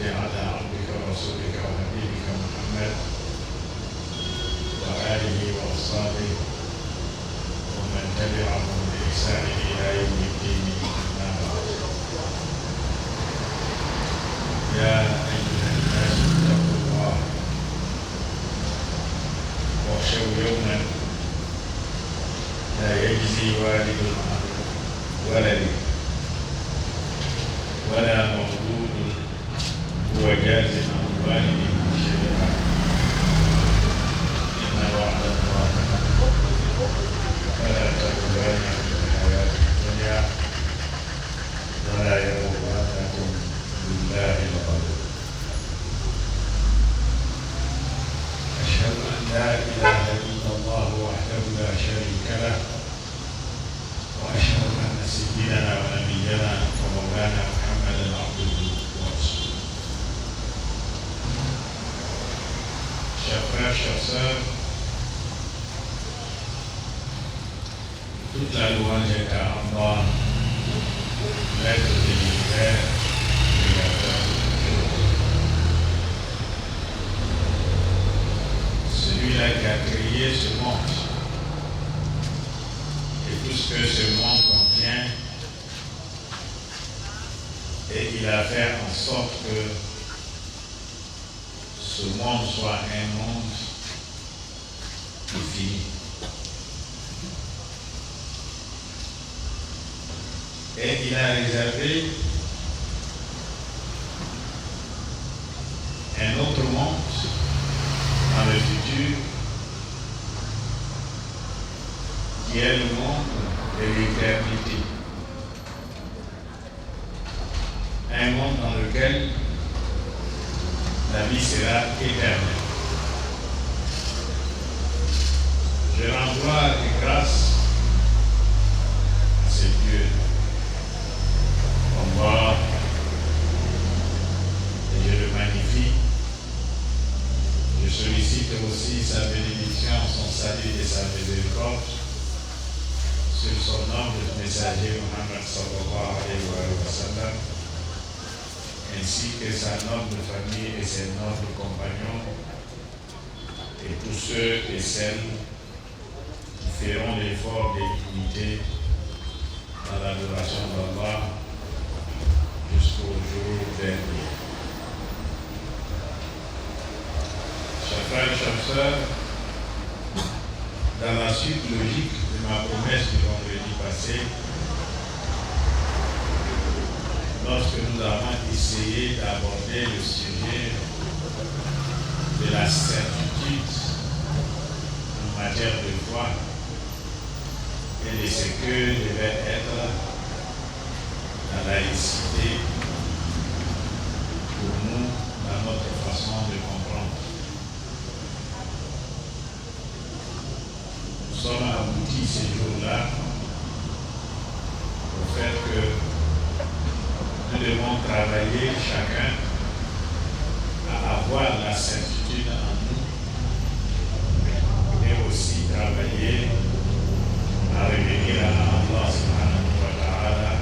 على عبدك ورسولك ونبيك محمد وآله وأصحابه ومن تبعهم بإحسان إلى يوم الدين أما بعد. يا أيها الناس اتقوا الله واخشوا يوما لا يجزي والد عن ولده ولا مولود هو جاز عن والده شيئا إن وعد الله فلا تغرن الحياة الدنيا ولا يغرنكم بالله الغرور. أشهد أن لا إله إلا الله وحده لا شريك له وأشهد أن سيدنا ونبينا ومولانا محمدا عبده ورسوله. Chers frères, chères sœurs, toute la louange est à Allah, maître de l'univers, créateur de tout. Celui-là qui a créé ce monde et tout ce que ce monde contient, et il a fait en sorte que ce monde soit un monde infini. Et il a réservé un autre monde dans le futur qui est le monde de l'éternité. Un monde dans lequel la vie sera éternelle. Je rends gloire et grâce à ce Dieu. Allah, et je le magnifie. Je sollicite aussi sa bénédiction, son salut et sa miséricorde sur son noble messager Muhammad sallallahu alayhi wa sallam, ainsi que sa noble famille et ses nobles compagnons, et tous ceux et celles qui feront l'effort d'humilité dans l'adoration d'Allah jusqu'au jour dernier. Chers frères et chères sœurs, dans la suite logique de ma promesse du vendredi passé, lorsque nous avons essayé d'aborder le sujet de la certitude en matière de foi et de ce que devait être la laïcité pour nous dans notre façon de comprendre. Nous sommes aboutis ces jours-là au fait que nous devons travailler chacun à avoir la certitude en nous et aussi travailler à revenir à Allah subhanahu wa ta'ala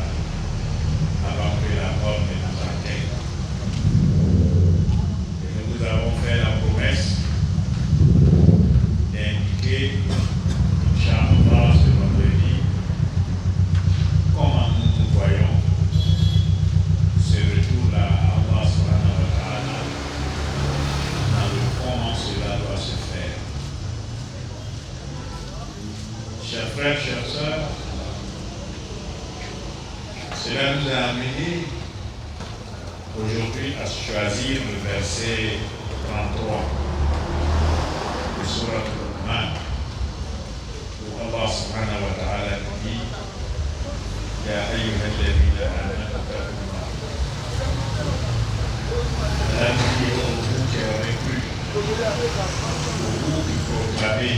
avant que la mort ne nous atteigne. Et nous avons fait la promesse d'indiquer, Inch'Allah, ce vendredi, comment nous voyons ce retour à Allah subhanahu wa ta'ala, dans le comment cela doit se faire. Chers frères, chères sœurs, cela nous a amené aujourd'hui à choisir le verset 33 de Surat Al-Rahman, où Allah subhanahu wa ta'ala dit Ya ayyuhalladhina amanu taqullah. La vie pour vous qui aurez cru, pour vous qui proclamez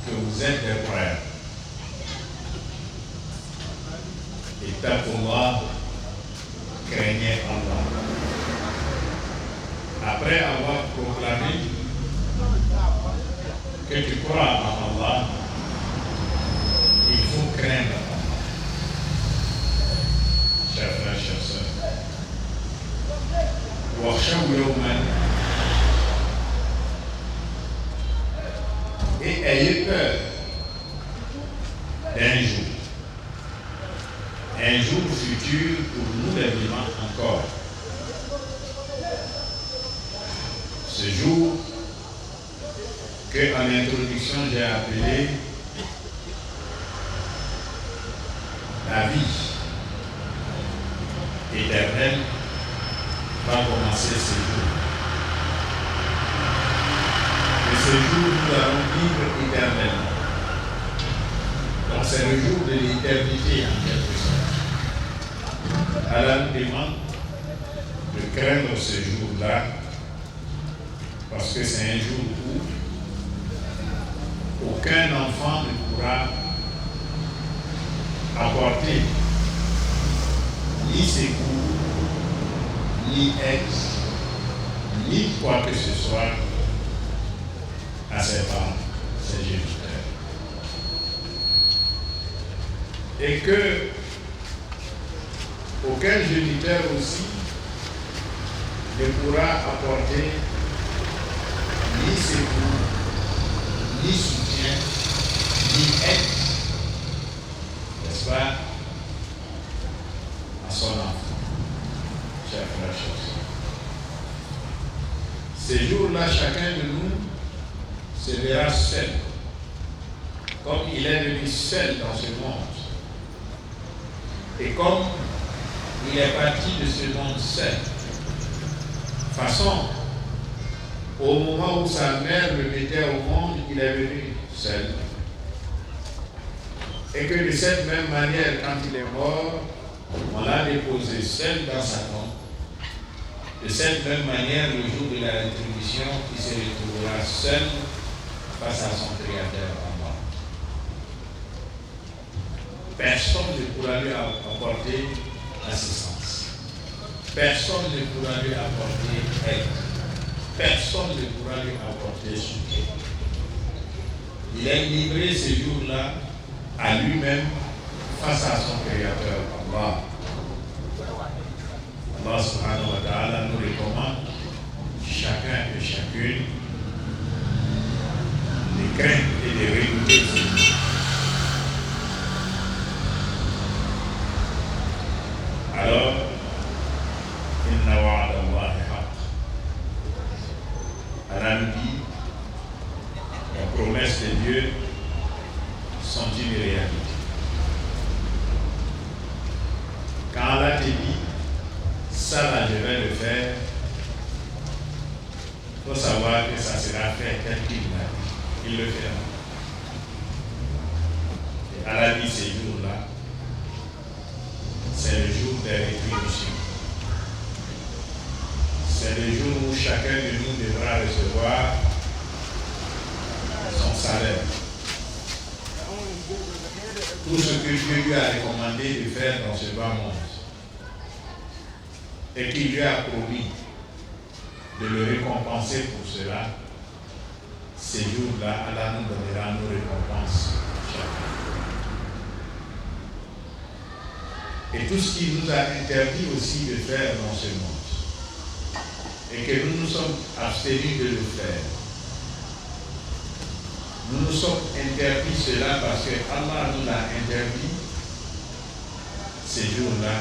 que vous êtes des frères. Et taqullah, craignez Allah. Après avoir proclamé que tu crois en Allah, il faut craindre Allah. Chers frères, chers sœurs, Tachaou Yawman. Et ayez peur d'un jour. Un jour futur pour nous les vivants encore. Ce jour que en introduction j'ai appelé la vie éternelle va commencer ce jour. Et ce jour, nous allons vivre éternellement. Donc c'est le jour de l'éternité en quelque sorte. Allah nous demande de craindre ce jour-là parce que c'est un jour où aucun enfant ne pourra apporter ni secours, ni aide, ni quoi que ce soit à ses parents, ses géniteurs. Et que aucun géniteur aussi ne pourra apporter ni secours, ni soutien, ni aide, n'est-ce pas, à son enfant, chers frères, chers sœurs. Ces jours-là, chacun de nous se verra seul, comme il est venu seul dans ce monde. Et comme il est parti de ce monde seul, de façon, au moment où sa mère le mettait au monde, il est venu seul. Et que de cette même manière, quand il est mort, on l'a déposé seul dans sa tombe. De cette même manière, le jour de la rétribution, il se retrouvera seul face à son Créateur en mort. Personne ne pourra lui apporter assistance. Personne ne pourra lui apporter aide. Personne ne pourra lui apporter soutien. Il est livré ce jour-là à lui-même face à son Créateur, Allah. Allah subhanahu wa ta'ala nous recommande, chacun et chacune, de craindre et de redouter ce jour. Alors, inna wa'ada Allahi haqq. Allah nous dit, les promesses de Dieu sont une réalité. Quand Allah te dit, ça là je vais le faire, il faut savoir que ça sera fait tel qu'il l'a dit. Il le fera. Et Allah dit ces jours-là, c'est le jour des rétributions. C'est le jour où chacun de nous devra recevoir son salaire. Tout ce que Dieu lui a recommandé de faire dans ce bas monde et qu'il lui a promis de le récompenser pour cela, ces jours-là, Allah nous donnera nos récompenses chacun. Et tout ce qui nous a interdit aussi de faire dans ce monde, et que nous nous sommes abstenus de le faire. Nous nous sommes interdits cela parce que Allah nous l'a interdit. Ces jours-là,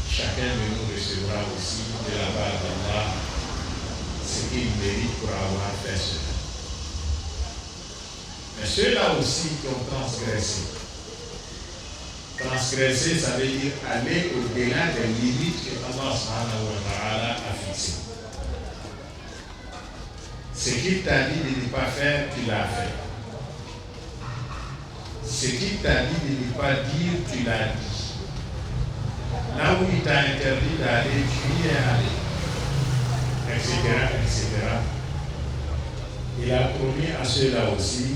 chacun de nous recevra aussi de la part d'Allah ce qu'il mérite pour avoir fait cela. Mais ceux-là aussi qui ont transgressé. Transgresser, ça veut dire aller au-delà des limites que Allah subhanahu wa ta'ala a fixées. Ce qu'il t'a dit de ne pas faire, tu l'as fait. Ce qu'il t'a dit de ne pas dire, tu l'as dit. Là où il t'a interdit d'aller, tu y es allé. Etc., etc. Il a promis à ceux-là aussi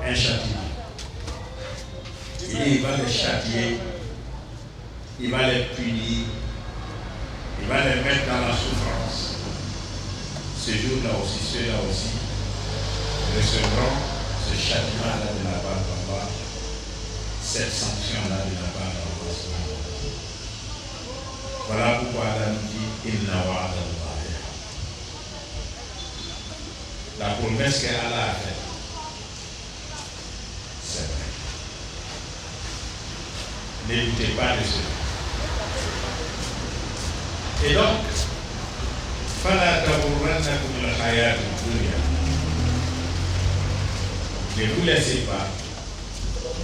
un châtiment. Il va les châtier, il va les punir, il va les mettre dans la souffrance. Ce jour-là aussi, ceux-là aussi recevront ce châtiment-là de la part d'Allah, cette sanction-là de la part d'Allah. Voilà pourquoi Allah nous dit Inna wa'adallahi. La promesse qu'Allah a faite, c'est vrai. N'écoutez pas de cela. Et donc, فَلَا تَغُرَّنَّكُمُ الْحَيَاةُ الدُّنْيَا. Ne vous laissez pas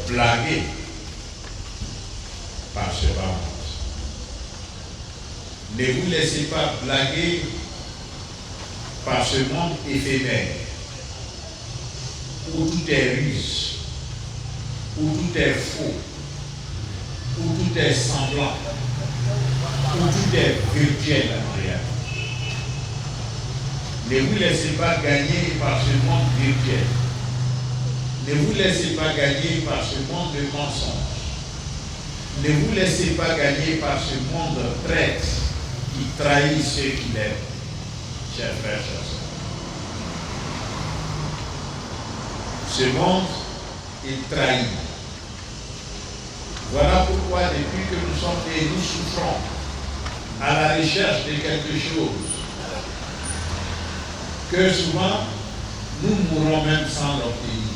blaguer par ce bas monde. Ne vous laissez pas blaguer par ce monde éphémère, où tout est ruse, où tout est faux, où tout est semblant, où tout est virtuel en réalité. Ne vous laissez pas gagner par ce monde virtuel. Ne vous laissez pas gagner par ce monde de mensonges. Ne vous laissez pas gagner par ce monde traître qui trahit ceux qui l'aiment. Chers frères, chers sœurs. Ce monde, il trahit. Voilà pourquoi depuis que nous sommes nés, nous souffrons à la recherche de quelque chose que souvent nous mourrons même sans l'obtenir.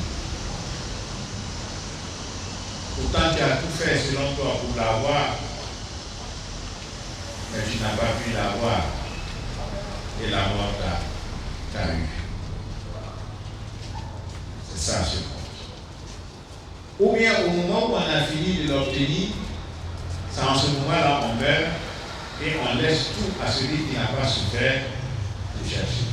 Pourtant tu as tout fait selon toi pour l'avoir, mais tu n'as pas pu l'avoir et la mort t'a eu. C'est ça ce monde. Ou bien au moment où on a fini de l'obtenir, c'est en ce moment-là on meurt et on laisse tout à celui qui n'a pas souffert de chercher.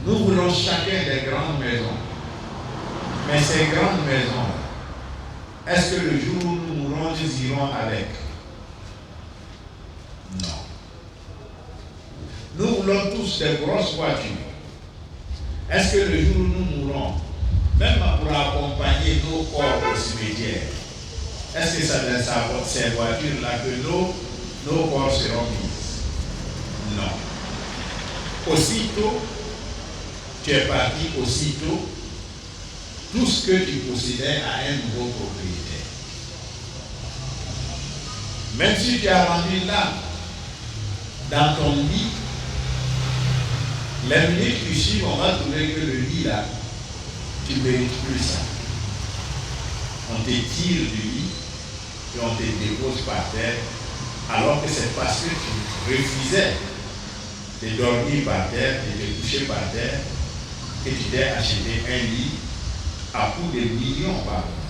Nous voulons chacun des grandes maisons. Mais ces grandes maisons, est-ce que le jour où nous mourrons, nous irons avec? Non. Nous voulons tous des grosses voitures. Est-ce que le jour où nous mourrons, même pour accompagner nos corps au cimetière, est-ce que c'est dans ces voitures-là que nos corps seront mis? Non. Aussitôt, tu es parti, aussitôt, tout ce que tu possédais a un nouveau propriétaire. Même si tu as rendu l'âme dans ton lit, les minutes qui suivent, on va trouver que le lit là, tu ne mérites plus ça. On te tire du lit et on te dépose par terre, alors que c'est parce que tu refusais de dormir par terre, de te coucher par terre, que tu t'es acheté un lit à coût de millions par mois.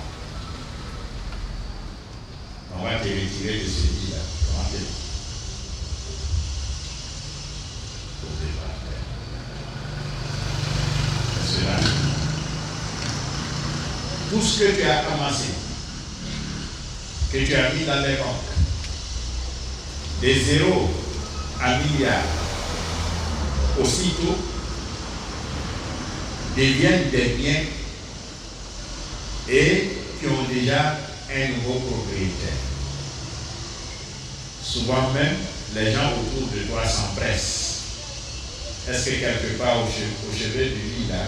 On va te retirer de ce lit-là. On va te poser par terre. C'est cela. Tout ce que tu as amassé, que tu as mis dans les banques, des zéros à milliards, aussitôt deviennent des biens et qui ont déjà un nouveau propriétaire. Souvent même, les gens autour de toi s'empressent. Est-ce que quelque part au chevet du lit là,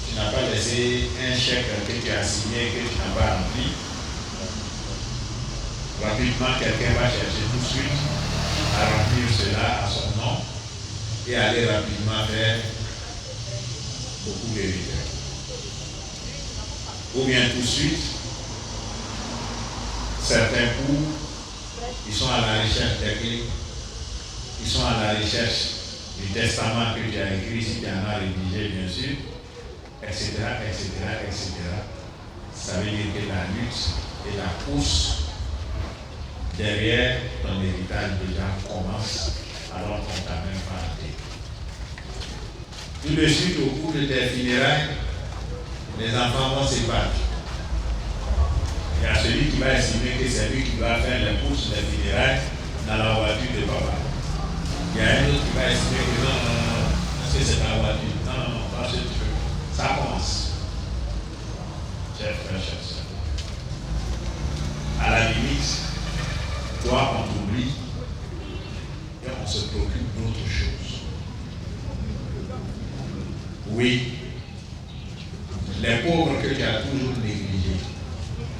tu n'as pas laissé un chèque que tu as signé, que tu n'as pas rempli? Rapidement, quelqu'un va chercher tout de suite à remplir cela à son nom et aller rapidement faire beaucoup de rigueur. Ou bien tout de suite, certains coups, ils sont à la recherche des clés, ils sont à la recherche du testament que tu as écrit, si tu en as rédigé bien sûr, etc., etc., etc. Ça veut dire que la lutte et la course derrière ton héritage déjà commence alors qu'on t'a même pas raté. Tout de suite, au cours de tes funérailles, les enfants vont se battre. Il y a celui qui va estimer que c'est lui qui va faire les courses des funérailles dans la voiture de papa. Il y a un autre qui va estimer que non, parce que c'est ta voiture. Non, pas ce que tu veux. Ça commence. Chers frères, chers sœurs. À la limite, toi, on t'oublie et on se préoccupe d'autre chose. Oui, les pauvres que tu as toujours négligés,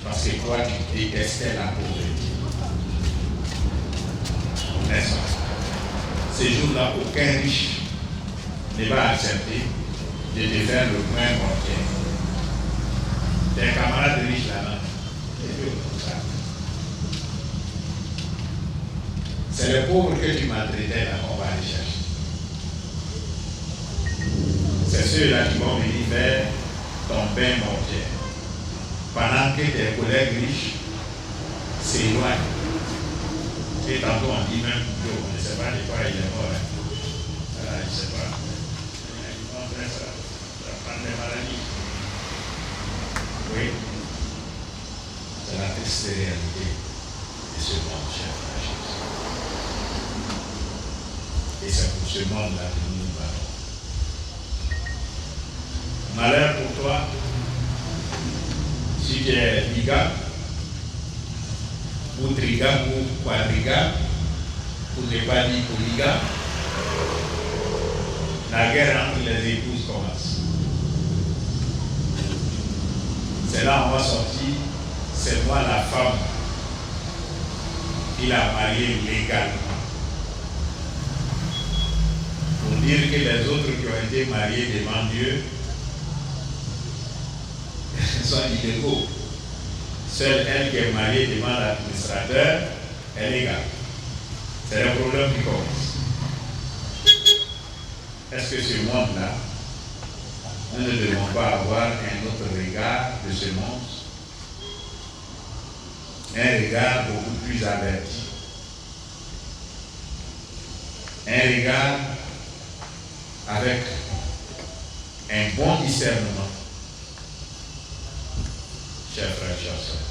parce que toi, tu détestais la pauvreté. n'est-ce pas? Ces jours-là, aucun riche ne va accepter de te faire le point mortel. Tes camarades riches là-bas, comme ça. C'est les pauvres que tu maltraitais là qu'on va aller chercher. C'est ceux-là qui vont venir faire ton bain mortel. Pendant que tes collègues riches s'éloignent. Et tantôt on dit même, on ne sait pas de quoi il est mort. Voilà, il ne sait pas. Ils vont faire ça. Ça va prendre des maladies. Oui. C'est la triste réalité de ce monde, cher frère. Et c'est pour ce monde-là que nous nous battons. Malheur pour toi, si tu es bigame, ou trigame, ou quadrigame, pour ne pas dire polygame, la guerre entre les épouses commence. C'est là on va sortir, c'est moi la femme qui l'a marié légalement. Pour dire que les autres qui ont été mariés devant Dieu sont illégaux. Seule elle qui est mariée devant l'administrateur est légale. C'est le problème qui commence. Est-ce que ce monde-là, nous ne devons pas avoir un autre regard de ce monde? Un regard beaucoup plus averti. Un regard avec un bon discernement. Chers frères, chers sœurs,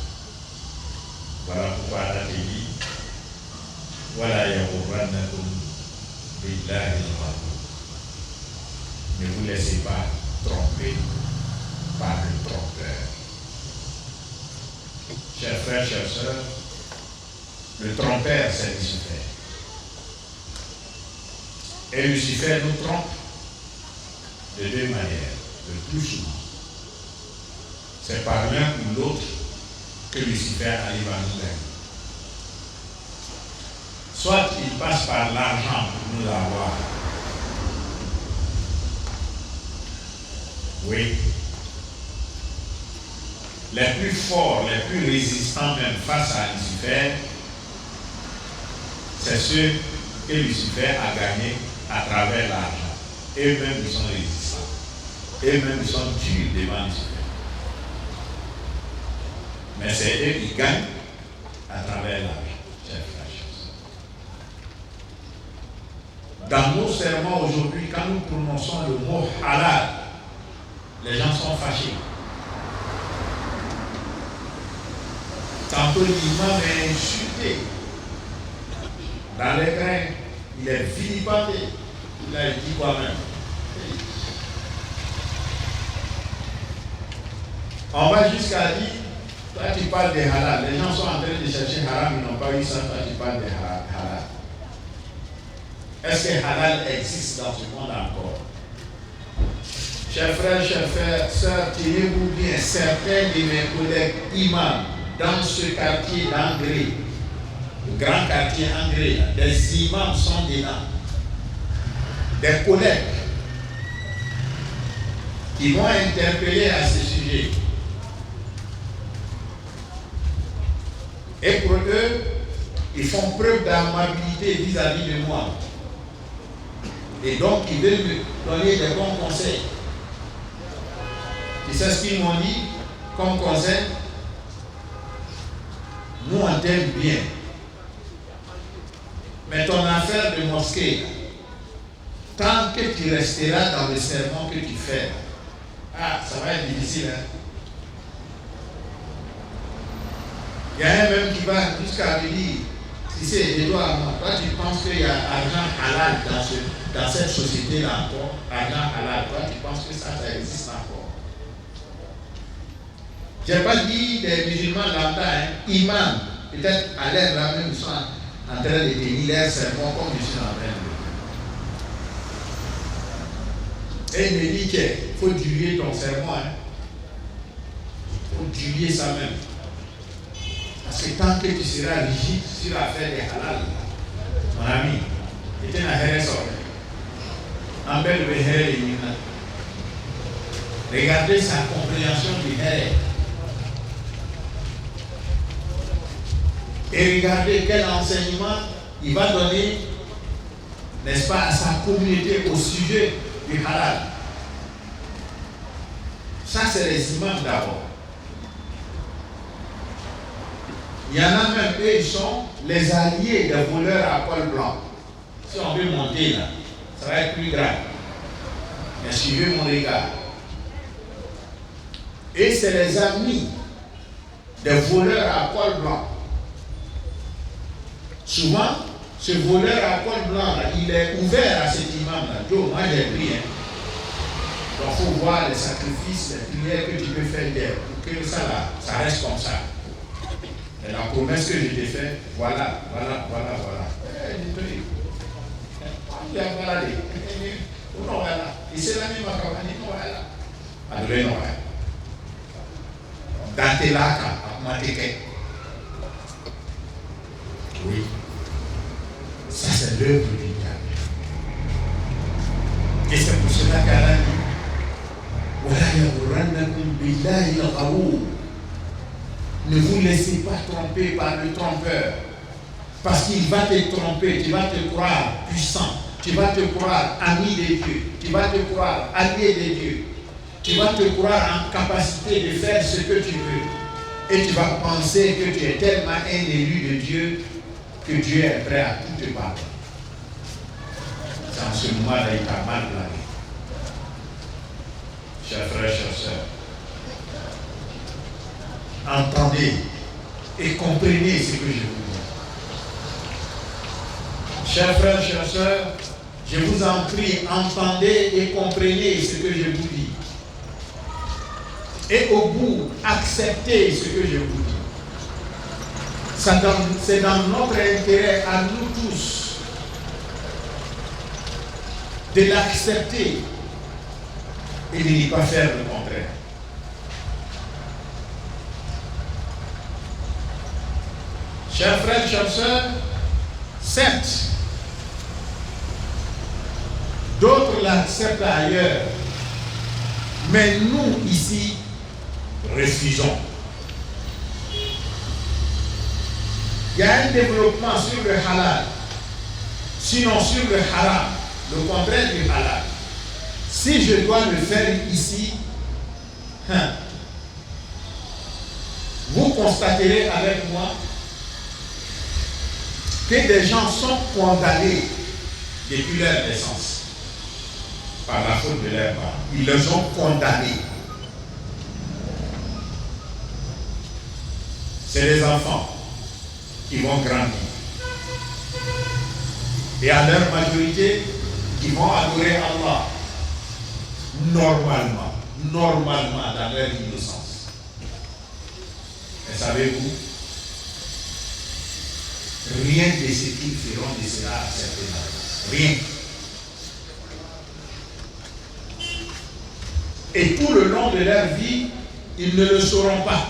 voilà pourquoi Allah te dit, voilà yaghurrannakum billahi al-ghurur. Ne vous laissez pas tromper par le trompeur. Chers frères, chers sœurs, le trompeur c'est Lucifer. Et Lucifer nous trompe de deux manières, le plus souvent. C'est par l'un ou l'autre que Lucifer arrive à nous gagner. Soit il passe par l'argent pour nous avoir. Oui. Les plus forts, les plus résistants même face à Lucifer, c'est ceux que Lucifer a gagnés à travers l'argent. Eux-mêmes, ils sont résistants. Eux-mêmes, ils sont durs devant Lucifer. Mais c'est eux qui gagnent à travers l'argent, chers frères. Dans nos sermons aujourd'hui, quand nous prononçons le mot halal, les gens sont fâchés. Tantôt l'imam est insulté. Dans les grains, il est vilipendé. Il a dit quoi même? On va jusqu'à dire, toi tu parles de halal. Les gens sont en train de chercher haram, ils n'ont pas eu ça, toi tu parles de halal. Est-ce que halal existe dans ce monde encore? Chers frères, sœurs, tenez-vous bien, certains de mes collègues imams dans ce quartier d'Angré, le grand quartier Angré, des imams sont dedans, des collègues qui vont interpeller à ce sujet. Et pour eux, ils font preuve d'amabilité vis-à-vis de moi. Et donc, ils veulent me donner des bons conseils. Tu sais ce qu'ils m'ont dit comme conseil? Nous, on t'aime bien. Mais ton affaire de mosquée, tant que tu resteras dans le sermon que tu fais, ça va être difficile. Hein? Il y a un même qui va jusqu'à me dire, si c'est de toi à moi, toi tu penses qu'il y a argent halal dans cette société-là encore, argent halal, toi tu penses que ça existe encore. Je n'ai pas dit des musulmans lambda, imams, peut-être à l'air là même, ils sont en train de tenir leur sermon comme je suis en train de le faire. Et il me dit qu'il faut durer ton sermon, il faut durer ça même. Parce que tant que tu seras rigide sur l'affaire des halal, mon ami, était dans la sorte. En belle de regardez sa compréhension du Héré. Et regardez quel enseignement il va donner, n'est-ce pas, à sa communauté au sujet du halal. Ça, c'est les imams d'abord. Il y en a même, eux, ils sont les alliés des voleurs à col blanc. Si on veut monter là, ça va être plus grave. Mais suivez mon regard. Et c'est les amis des voleurs à col blanc. Souvent, ce voleur à col blanc, là, il est ouvert à cet imam-là. Donc, moi, j'ai pris. Donc, il faut voir les sacrifices, les prières que tu peux faire hier pour que ça, là, ça reste comme ça. Et la promesse que je t'ai faite, voilà. Et c'est la même campagne. Oui. Ça, c'est l'œuvre du diable. Et c'est pour cela qu'Allah dit ne vous laissez pas tromper par le trompeur. Parce qu'il va te tromper, tu vas te croire puissant, tu vas te croire ami de Dieu, tu vas te croire allié de Dieu, tu vas te croire en capacité de faire ce que tu veux. Et tu vas penser que tu es tellement un élu de Dieu que Dieu est prêt à tout te battre. C'est en ce moment-là, il t'a mal blagué. Chers frères, chers sœurs, entendez et comprenez ce que je vous dis. Chers frères, chers sœurs, je vous en prie, entendez et comprenez ce que je vous dis. Et au bout, acceptez ce que je vous dis. C'est dans notre intérêt à nous tous de l'accepter et de n'y pas faire le contraire. Chers frères, chers sœurs, certes, d'autres l'acceptent ailleurs, mais nous ici refusons. Il y a un développement sur le halal, sinon sur le haram, le contraire du halal. Si je dois le faire ici, vous constaterez avec moi que des gens sont condamnés depuis leur naissance par la faute de leurs parents. Ils les ont condamnés. C'est les enfants qui vont grandir. Et à leur majorité, ils vont adorer Allah. Normalement dans leur innocence. Et savez-vous, rien de ce qu'ils feront ne sera accepté. Rien. Et tout le long de leur vie, ils ne le sauront pas.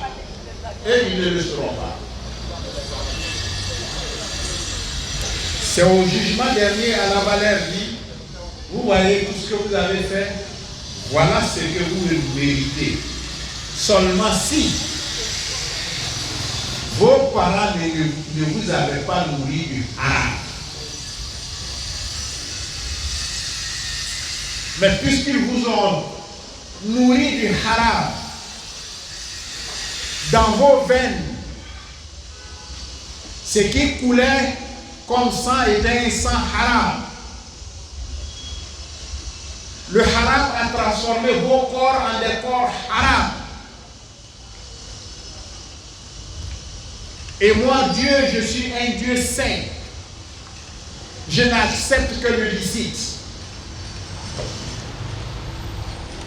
Et ils ne le sauront pas. C'est au jugement dernier, à la valeur dit, vous voyez tout ce que vous avez fait, voilà ce que vous méritez. Seulement si vos parents ne vous avaient pas nourri du haram. Mais puisqu'ils vous ont nourri du haram dans vos veines, ce qui coulait comme sang était un sang haram. Le haram a transformé vos corps en des corps haram. Et moi, Dieu, je suis un Dieu saint. Je n'accepte que le licite.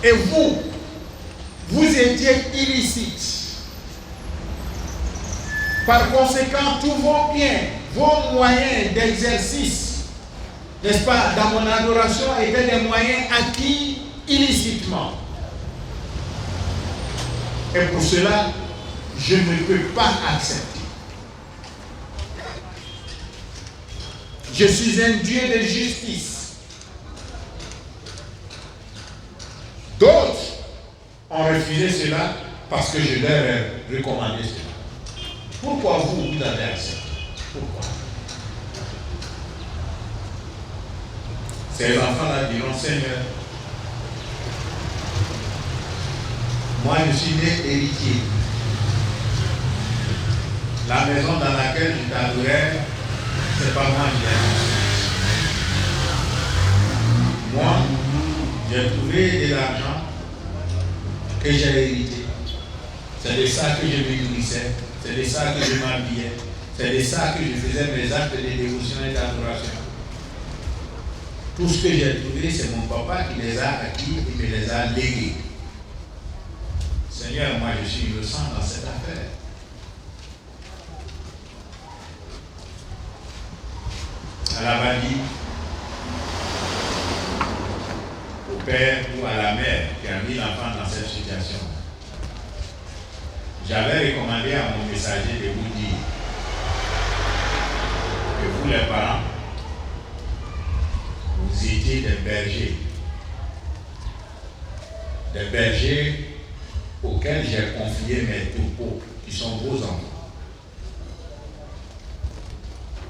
Et vous étiez illicite. Par conséquent, tous vos biens, vos moyens d'exercice, n'est-ce pas, dans mon adoration, étaient des moyens acquis illicitement. Et pour cela, je ne peux pas accepter. Je suis un Dieu de justice. D'autres ont refusé cela parce que je leur ai recommandé cela. Pourquoi vous avez accepté? Pourquoi? Ces enfants-là diront, Seigneur, moi je suis né héritier. La maison dans laquelle je t'adorais, c'est pas moi qui l'ai. Moi, j'ai trouvé de l'argent que j'ai hérité. C'est de ça que je me nourrissais, c'est de ça que je m'habillais, c'est de ça que je faisais mes actes de dévotion et d'adoration. Tout ce que j'ai trouvé, c'est mon papa qui les a acquis et me les a légués. Seigneur, moi je suis innocent dans cette affaire. Elle avait dit au père ou à la mère qui a mis l'enfant dans cette situation. J'avais recommandé à mon messager de vous dire que vous les parents, vous étiez des bergers auxquels j'ai confié mes troupeaux, qui sont vos enfants.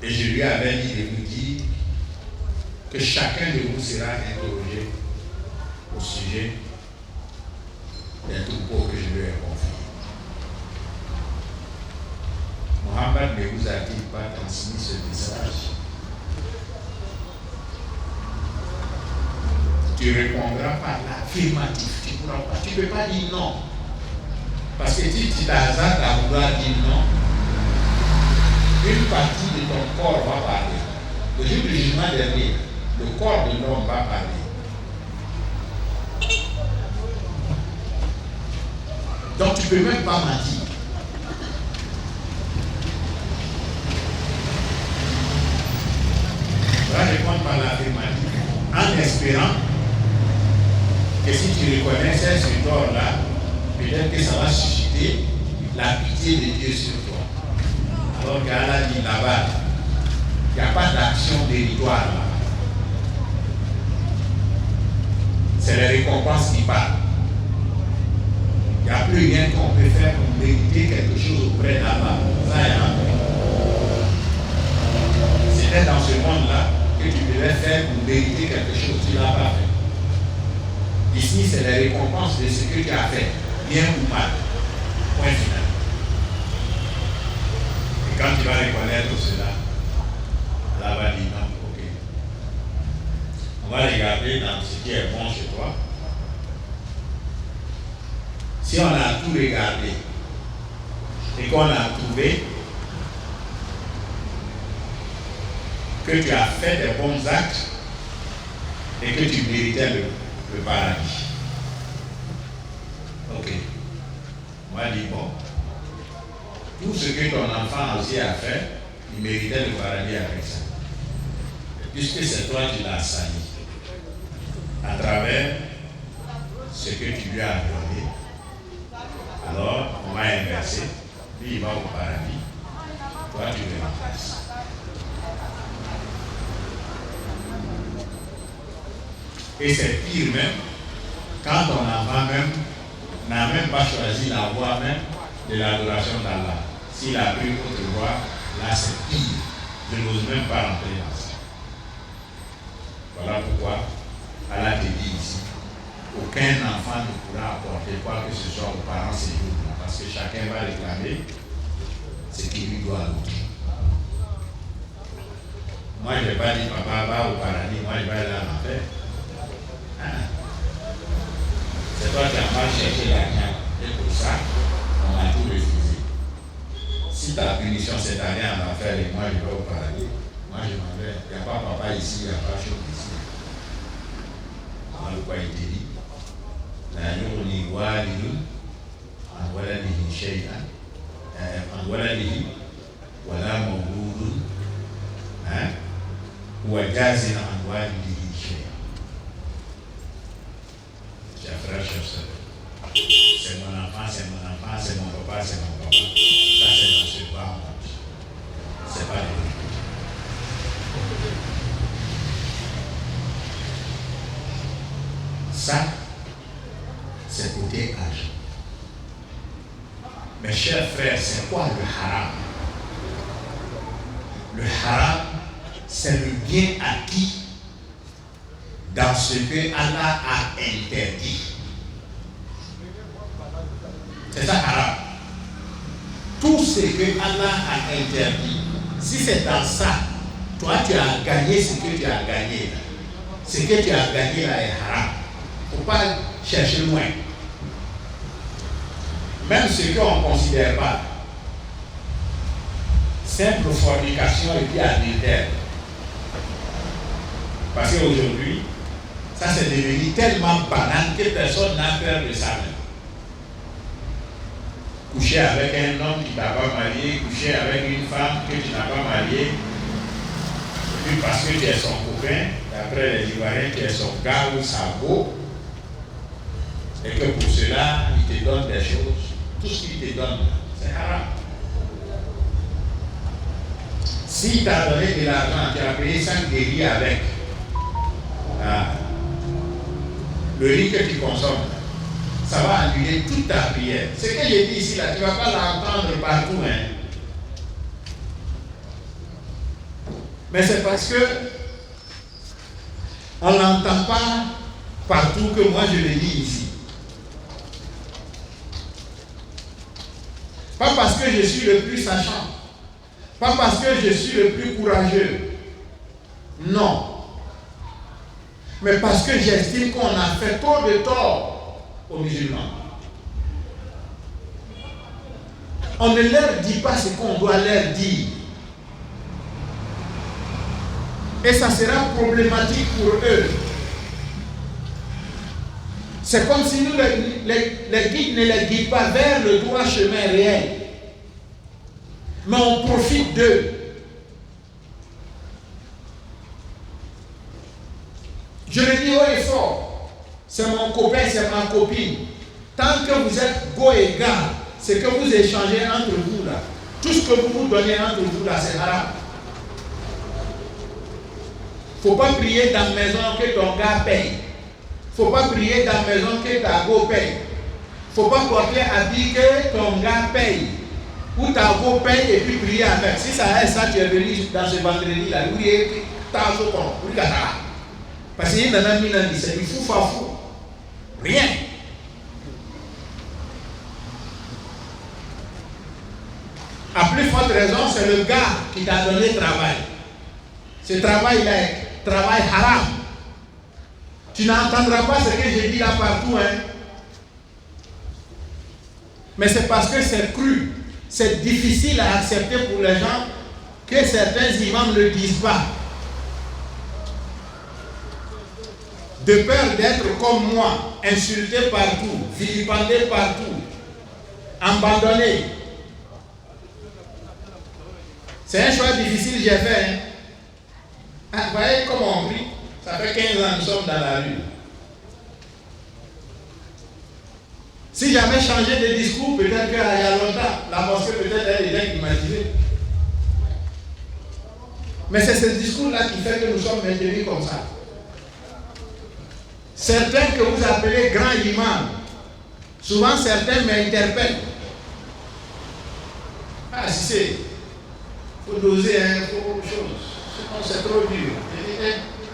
Et je lui avais dit de vous dire que chacun de vous sera interrogé au sujet des troupeaux que je lui ai confiés. Mohamed ne vous a-t-il pas transmis ce message? Tu répondras par l'affirmatif. Tu ne peux pas dire non. Parce que si tu t'hasardes à vouloir dire non, une partie de ton corps va parler. Le jour du jugement dernier, le corps de l'homme va parler. Donc tu ne peux même pas mentir. Tu vas répondre par l'affirmative en espérant que si tu reconnaissais ce tort-là, peut-être que ça va susciter la pitié de Dieu sur toi. Alors qu'Allah dit là-bas, il n'y a pas d'action dérisoire là. C'est les récompenses qui parlent. Il n'y a plus rien qu'on peut faire pour mériter quelque chose auprès d'Allah. Ça y est. C'était dans ce monde-là que tu devais faire pour mériter quelque chose. Tu ne l'as pas fait. Ici, c'est les récompenses de ce que tu as fait, bien ou mal. Point final. Et quand tu vas reconnaître cela, Allah va dire non, ok. On va regarder dans ce qui est bon chez toi. Si on a tout regardé et qu'on a trouvé que tu as fait des bons actes et que tu méritais le paradis. Ok. Moi, je dis bon. Tout ce que ton enfant aussi a fait, il méritait le paradis avec ça. Et puisque c'est toi qui l'as sali, à travers ce que tu lui as donné, alors on va inverser. Lui, il va au paradis. Toi, tu le remplaces. Et c'est pire même quand ton enfant même n'a même pas choisi la voie même de l'adoration d'Allah. S'il a pris autre voie, là c'est pire. Je n'ose même pas rentrer dans ça. Voilà pourquoi Allah te dit ici, aucun enfant ne pourra apporter quoi que ce soit aux parents ces jours-là, parce que chacun va réclamer ce qui lui doit à l'autre. Moi je ne vais pas dire papa va au paradis, moi je vais aller en enfer. C'est toi qui as mal cherché l'argent et pour ça, on a tout refusé. Si ta punition c'est d'aller en enfer et moi je vais au paradis, moi je m'en vais. Il n'y a pas papa ici, il n'y a pas chose ici. Alors quoi il te dit? La yughni walidun an waladihi shay'an an waladihi wala mawludun huwa jazin an walidihi shay'an. Chers frères, chers sœurs, c'est mon enfant, c'est mon enfant, c'est mon papa, c'est mon papa. Ça c'est dans ce bas. C'est pas les Ça, c'est côté argent. Mes chers frères, c'est quoi le haram? Le haram, c'est le bien acquis dans ce que Allah a interdit. C'est ça haram. Tout ce que Allah a interdit, si c'est dans ça, toi tu as gagné ce que tu as gagné. Ce que tu as gagné là est haram. Il ne faut pas chercher loin. Même ce qu'on ne considère pas. Simple fornication et puis adultère. Parce qu'aujourd'hui, ça c'est devenu tellement banal que personne n'a peur de ça. Coucher avec un homme qui ne t'a pas marié, coucher avec une femme que tu n'as pas mariée, et puis parce que tu es son copain, d'après les Ivoiriens, tu es son gars ou sa go, et que pour cela, il te donne des choses. Tout ce qu'il te donne, c'est haram. S'il t'a donné de l'argent, tu as payé 5 guéris avec le riz que tu consommes, ça va annuler toute ta prière. Ce que j'ai dit ici, là, tu ne vas pas l'entendre partout. Hein. Mais c'est parce que on ne l'entend pas partout que moi je le dis ici. Pas parce que je suis le plus sachant. Pas parce que je suis le plus courageux. Non. Mais parce que j'estime qu'on a fait trop de tort aux musulmans. On ne leur dit pas ce qu'on doit leur dire. Et ça sera problématique pour eux. C'est comme si nous, les guides ne les guident pas vers le droit chemin réel. Mais on profite d'eux. Je le dis haut et fort. C'est mon copain, c'est ma copine. Tant que vous êtes go et gars, c'est que vous échangez entre vous là. Tout ce que vous vous donnez entre vous là, c'est haram. Il ne faut pas prier dans la maison que ton gars paye. Il ne faut pas prier dans la maison que ta go paye. Il ne faut pas porter habit que ton gars paye. Ou ta go paye et puis prier avec. Si ça est ça, tu es venu dans ce vendredi là. Parce qu'il y a un ami qui c'est du fou fafou. Rien. À plus forte raison, c'est le gars qui t'a donné le travail. Ce travail-là est travail haram. Tu n'entendras pas ce que je dis là partout. Hein. Mais c'est parce que c'est cru. C'est difficile à accepter pour les gens que certains imams ne le disent pas. De peur d'être comme moi, insulté partout, vilipendé partout, abandonné. C'est un choix difficile que j'ai fait. Hein. Vous voyez comment on prie? Ça fait 15 ans que nous sommes dans la rue. Si j'avais changé de discours, peut-être qu'il y a longtemps, la mosquée peut-être elle est déjà climatisée. Mais c'est ce discours-là qui fait que nous sommes maintenus comme ça. Certains que vous appelez grands imams, souvent certains m'interpellent. Ah, si c'est, il faut doser, il faut autre chose. C'est trop dur.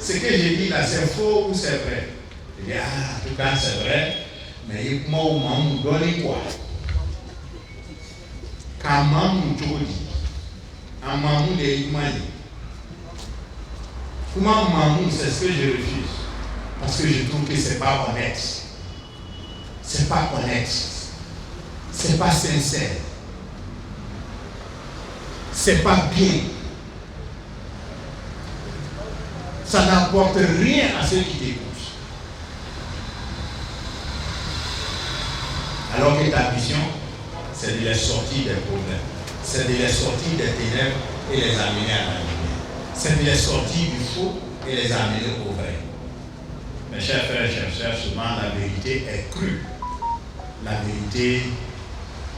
Ce que j'ai dit là, c'est faux ou c'est vrai? Je dis, en tout cas, c'est vrai. Mais il m'a donné quoi? Quand maman dit, à maman de Imani. Comment maman, c'est ce que je refuse? Parce que je trouve que ce n'est pas honnête. C'est pas honnête. C'est pas sincère. C'est pas bien. Ça n'apporte rien à ceux qui t'écoutent. Alors que ta mission, c'est de les sortir des problèmes. C'est de les sortir des ténèbres et les amener à la lumière. C'est de les sortir du faux et les amener au vrai. Mes chers frères et chers sœurs, souvent la vérité est crue. La vérité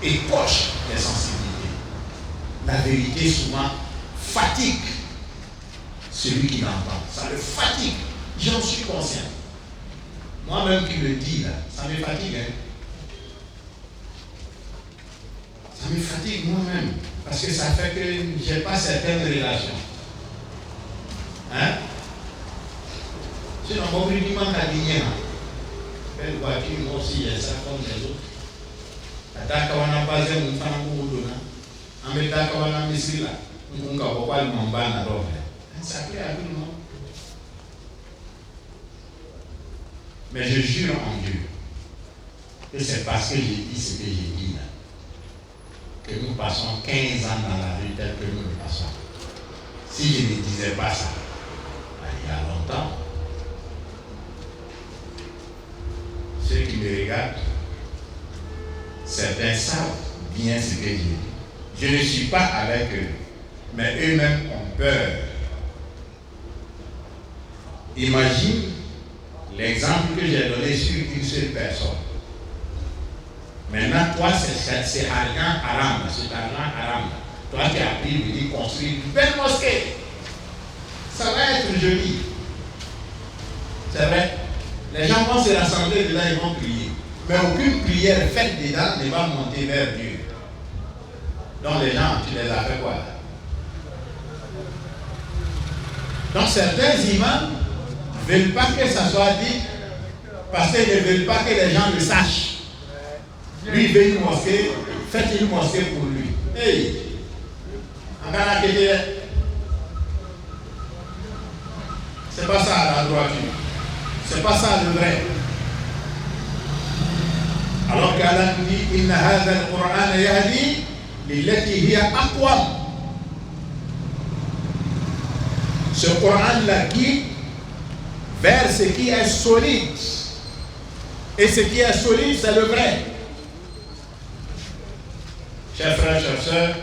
époche les sensibilités. La vérité souvent fatigue celui qui l'entend. Ça le fatigue. J'en suis conscient. Moi-même qui le dis là, ça me fatigue. Hein? Ça me fatigue moi-même. Parce que ça fait que je n'ai pas certaines relations. Hein? Sinon, mon prix manque à digner. Belle voiture, moi aussi, il y a ça comme les autres. Attaque on a basé mon femme pour vous donner. En même temps, on a mis là. On a pas le monde à l'ordre. Ça plaît à tout le monde. Mais je jure en Dieu que c'est parce que j'ai dit ce que j'ai dit là que nous passons 15 ans dans la rue telle que nous le passons. Si je ne disais pas ça, il y a longtemps, ceux qui me regardent, certains savent bien ce que j'ai dit. Je ne suis pas avec eux, mais eux-mêmes ont peur. Imagine l'exemple que j'ai donné sur une seule personne. Maintenant, toi, c'est argent haram, c'est argent haram. Toi qui as pris, lui dis, construire une belle mosquée. Ça va être joli. C'est vrai. Les gens vont se rassembler dedans, ils vont prier. Mais aucune prière faite dedans ne va monter vers Dieu. Donc les gens, tu les as fait quoi là? Donc certains imams ne veulent pas que ça soit dit parce qu'ils ne veulent pas que les gens le sachent. Lui, il veut une mosquée, faites une mosquée pour lui. Hey! C'est pas ça la droiture. C'est pas ça le vrai. Alors qu'Allah nous dit Inna hadha al-Qur'an yahdi lillati hiya aqwam. Ce Coran la guide vers ce qui est solide. Et ce qui est solide, c'est le vrai. Chers frères, chers sœurs,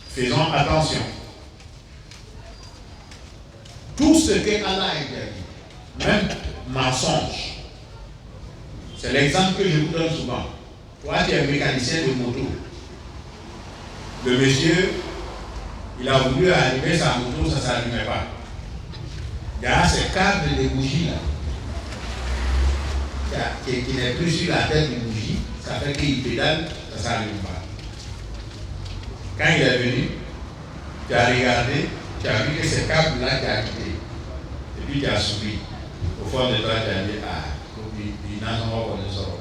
faisons attention. Tout ce que Allah a interdit, même mensonge, c'est l'exemple que je vous donne souvent. Toi, tu es mécanicien de moto. Le monsieur, il a voulu allumer sa moto, ça ne s'allumait pas. Il y a ces câbles de bougies là, qui n'est plus sur la tête d'une bougie, ça fait qu'il pédale, ça ne s'allume pas. Quand il est venu, tu as regardé, tu as vu que ces câbles-là, tu as quitté. Et puis tu as souri. Au fond de toi, tu as dit, ah, il n'a pas qu'on sort.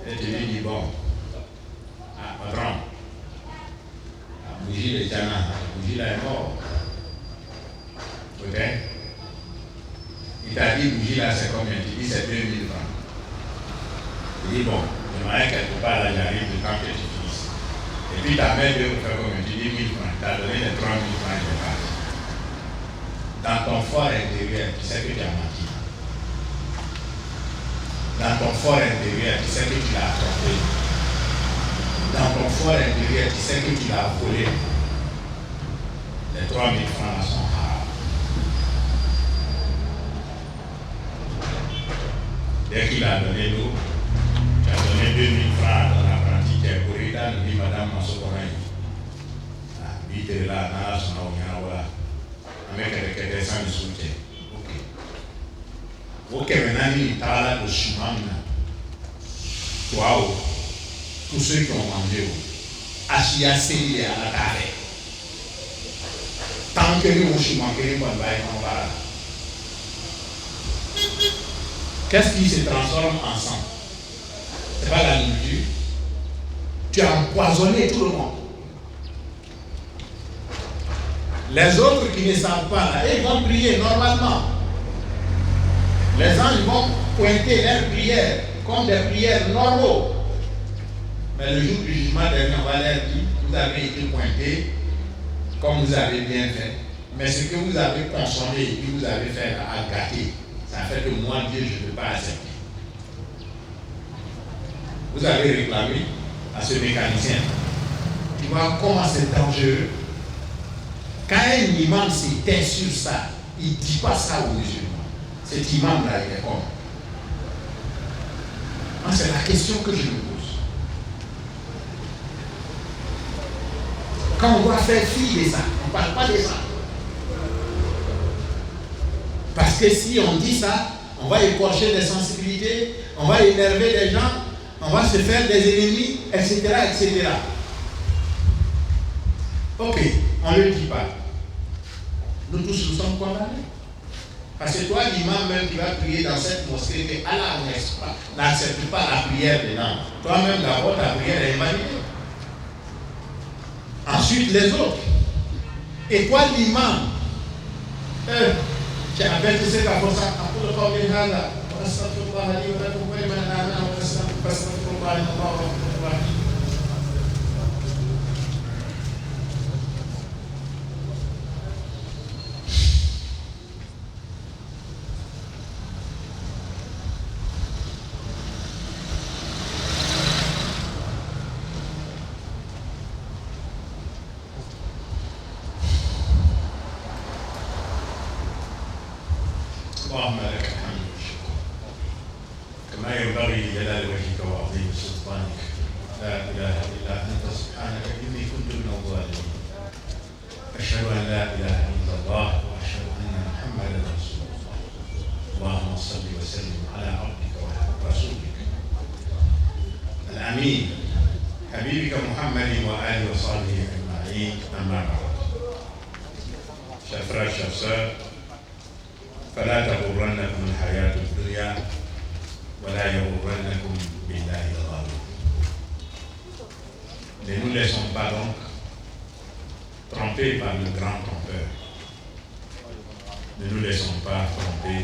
Et tu lui dis, bon, ah, patron, la bougie de Tchana, la bougie là est morte. Ok? Il t'a dit, bougie là, c'est combien? Tu dis, c'est 2000 francs. Il dit, bon, j'aimerais quelque part là, j'arrive le temps que tu finisses. Et puis ta mère veut faire combien? Tu dis 1000 francs. Tu as donné les 3000 francs de base. Dans ton fort intérieur, tu sais que tu as menti. Dans ton fort intérieur, tu sais que tu l'as trompé. Dans ton fort intérieur, tu sais que tu l'as volé. Les 3000 francs là sont haram. Dès qu'il a donné l'eau, tu as donné 2000 francs dans l'apprenti qui est couru dans le dit Madame Massokoraï. Il était là, dans la son voilà. Avec quelques dessins de soutien. Ok, maintenant il est là de chemin. Toi, tous ceux qui ont mangé, Achia à la carré. Tant que nous avons manqué, on va. Qu'est-ce qui se transforme ensemble? C'est pas la nourriture. Tu as empoisonné tout le monde. Les autres qui ne savent pas, là, ils vont prier normalement. Les anges vont pointer leurs prières comme des prières normaux. Mais le jour du jugement dernier, on va leur dire, vous avez été pointés comme vous avez bien fait. Mais ce que vous avez consommé et que vous avez fait à gâter, ça fait que moi, Dieu, je ne peux pas accepter. Vous avez réclamé à ce mécanicien. Tu vois comment c'est dangereux. Quand un imam s'éteint sur ça, il ne dit pas ça aux musulmans. Cet imam-là, il est comme. Moi, c'est la question que je me pose. Quand on doit faire fi de ça, on ne parle pas de ça. que si on dit ça, on va écorcher des sensibilités, on va énerver des gens, on va se faire des ennemis, etc., etc. Ok, on ne le dit pas. Nous tous nous sommes condamnés. Parce que toi, l'imam même qui va prier dans cette mosquée, que Allah n'accepte pas la prière dedans. Toi-même, d'abord, ta prière est validée. Ensuite, les autres. Et toi, l'imam, tu as appelé ce qu'a fait ça, اللهم لك الحمد والشكر كما ينبغي لجلال وجهك وعظيم سلطانك لا اله الا انت سبحانك اني كنت من الظالمين اشهد ان لا اله الا الله واشهد ان محمدا رسول الله اللهم صل وسلم على عبدك ورسولك الامين حبيبك محمد واله وصحبه اجمعين اما بعد. Chers frères, chers sœurs, فلا تغرنكم الحياة الدنيا ولا يغرنكم بالله الغرور. Ne nous laissons pas donc tromper par le grand trompeur. Ne nous laissons pas tromper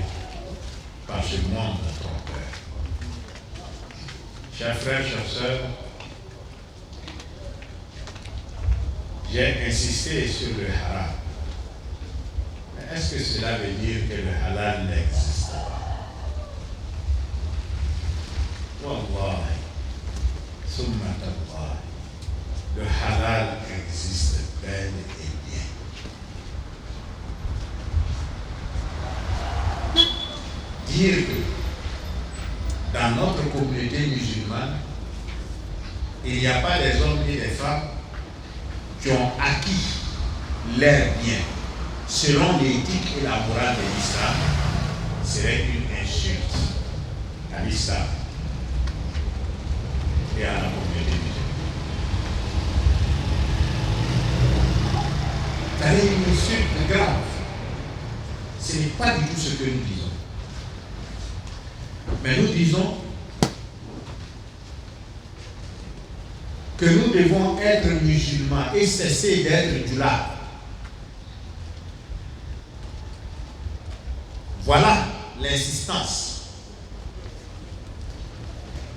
par ce monde trompeur. Chers frères, chères sœurs, j'ai insisté sur le haram. Est-ce que cela veut dire que le halal n'existe pas? Wallahi, summa tallahi, le halal existe bel et bien. Dire que dans notre communauté musulmane, il n'y a pas des hommes et des femmes qui ont acquis leurs biens selon l'éthique et la morale de l'islam, serait une insulte à l'islam et à la communauté musulmane. C'est une insulte grave. Ce n'est pas du tout ce que nous disons. Mais nous disons que nous devons être musulmans et cesser d'être du là. Voilà l'insistance.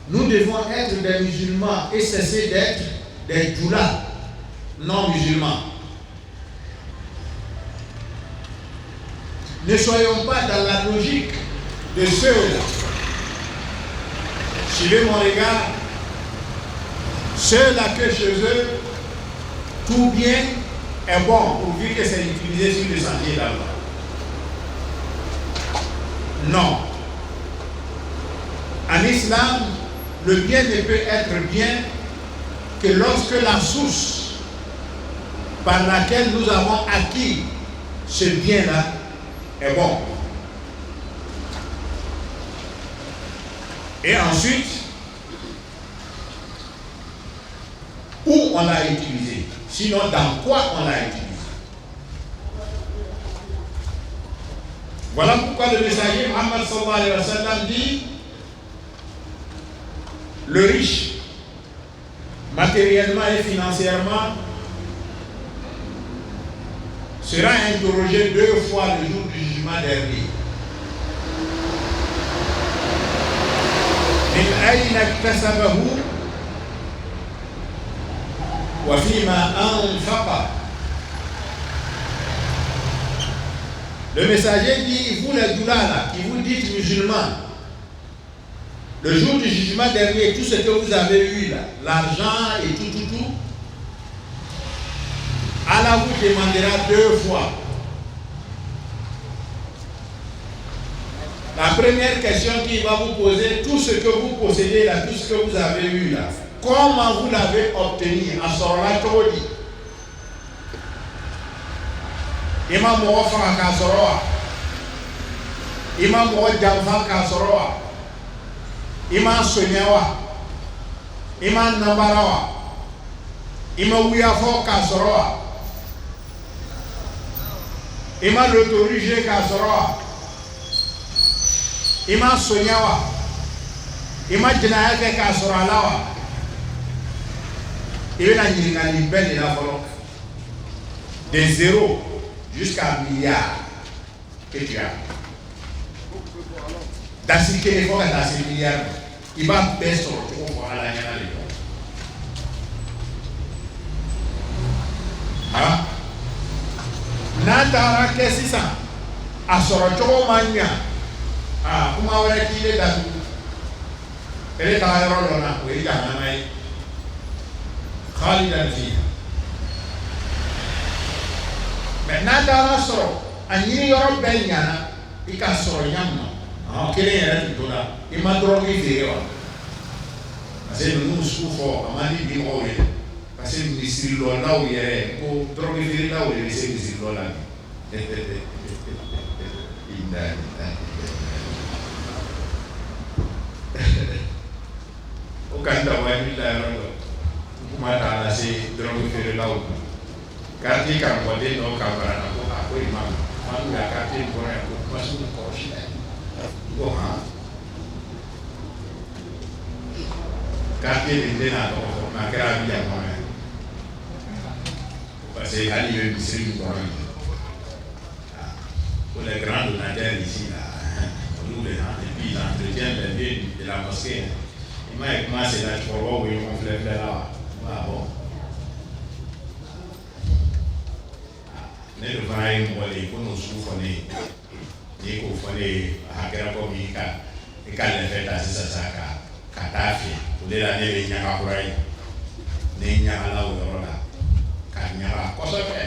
Nous devons être des musulmans et cesser d'être des djoulas non musulmans. Ne soyons pas dans la logique de ceux-là. Suivez mon regard. Ceux-là que chez eux, tout bien est bon pourvu que c'est utilisé sur le sentier d'Allah. Non. En islam, le bien ne peut être bien que lorsque la source par laquelle nous avons acquis ce bien-là est bon. Et ensuite, où on l'a utilisé, sinon dans quoi on l'a utilisé. Voilà pourquoi le messager Muhammad sallallahu alayhi wa sallam dit: le riche, matériellement et financièrement, sera interrogé 2 fois le jour du jugement dernier. من أين اكتسبه وفيما أنفقه. Le messager dit: vous les doulars qui vous dites musulmans, le jour du jugement dernier, tout ce que vous avez eu là, l'argent et tout, Allah vous demandera 2 fois. La première question qu'il va vous poser, tout ce que vous possédez là, tout ce que vous avez eu là, comment vous l'avez obtenu? En sortant Todi. Imam Mouafan Kansoroa. ima mo jamfa ka sorowa ima sonyawa ima nambarawa ima wuya fo ka sorowa ima l'autorige ka sorowa ima sonyawa ima jinaya ke ka soralawa ibena nyinga ni belle la folo de 0 jusqu'à milliard que tu as d'assis que les fois dans ces milliards il va baisser sur le tour à la nyana ah natara ke sisa asoro chogo manya ah kuma wala kile da ele ta yoro lona we ja na mai khalidan fi mais natara soro anyini yoro benyana ika soro nyamno ah kele yere toda ima drogi vewa ase no sufo amani bi oye parce que ministre lo na o yere ko drogi veri na o yere se ministre lo la inda o kanda wa ni la ro kuma ta na se drogi veri la o kati kan ko de no ka bara na ko ko imam man ga kati ko ya ko masu ko shi go ha kati de na ko ma kra bi ya ko parce que Ali est ministre du Coran. Pour les grands donateurs ici, là, nous les gens, et puis ils entretiennent les lieux de la mosquée. Il m'a commencé là, tu vois où ils vont faire là. Ah bon. Ne le voyez moi les pour nous souffler. Ni qu'on fait à quel point il et quand les fêtes à ça katafi. Pour les années les nyaka pour aïe. Ne nyaka là où là. Kanyara kosofe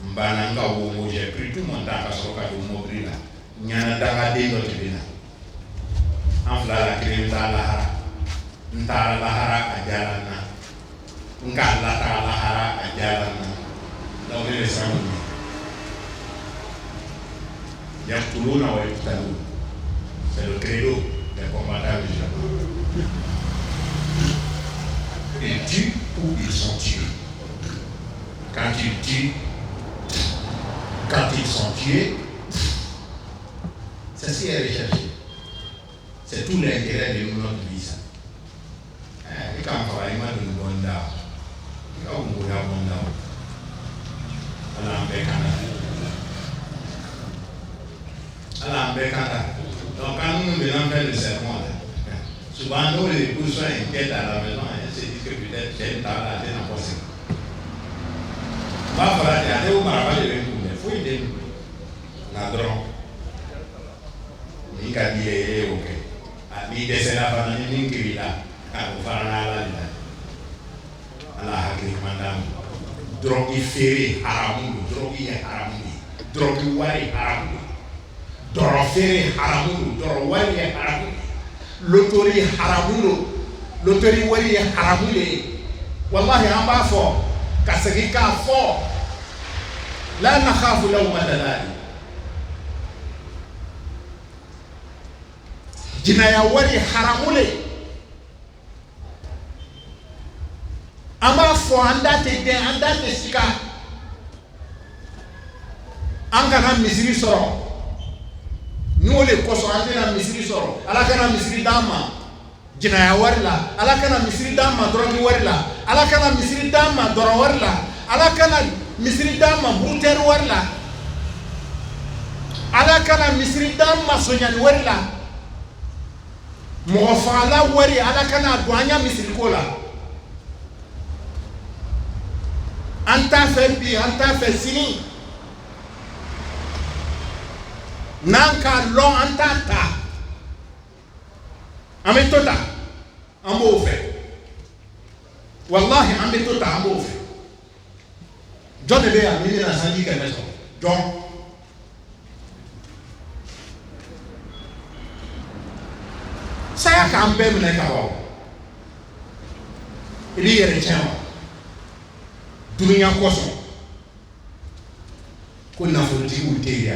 mbana nga wo j'ai pris tout mon temps parce que ka mo brila nyana daga de no tibina afla la krenta la hara nta la hara ajalana nga la ta la hara ajalana donc les samu yaqtuluna wa yuqtalun c'est le credo des combattants musulmans. Ils tuent ou ils sont tués. Quand ils tuent, quand ils sont tués, c'est ce qui est recherché. C'est tout l'intérêt de notre vie. Et quand on va de nous donner quand on va donc quand nous venons faire le sermon, souvent nous les époux sont inquiets à la maison et se disent que peut-être j'ai une table à faire en possible. Ma frère, il y a des marabouts de l'Église, il faut y aller. Nadron. Il a dit, ok. Il descend la famille, il dit, là, quand on va là, Allah hakik madame. Drogue ferré, haramou, drogue haramou, drogue wari haramou, drogue ferré haramou, drogue wari haramou, l'autorité haramou, l'autorité wari haramou. Wallahi, en bas fort. Kasirika fort. La nakhafu lawmata laim. Jinaya wari haramule. Amba fo andate de andate sika. Angana misiri soro. Nous les koso andena misiri soro. Alakana misiri dama. Jinaya warla, alakana misiri dama drogi warla, alakana misiri dama doro warla, alakana misiri dama bruter warla, alakana misiri dama sonyan warla, mofala wari alakana douanya misiri kola. Anta febi, anta fesini, nanka long anta ta, ametota. Ambo fait. Wallahi ambe tota ambo fait. John ebe a mimi na sanji ka meso. John. Saya ka ambe mena ka wa. Ili yere chama. Dunia koso. Kuna futi uteria.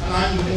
Xanaa ñu mu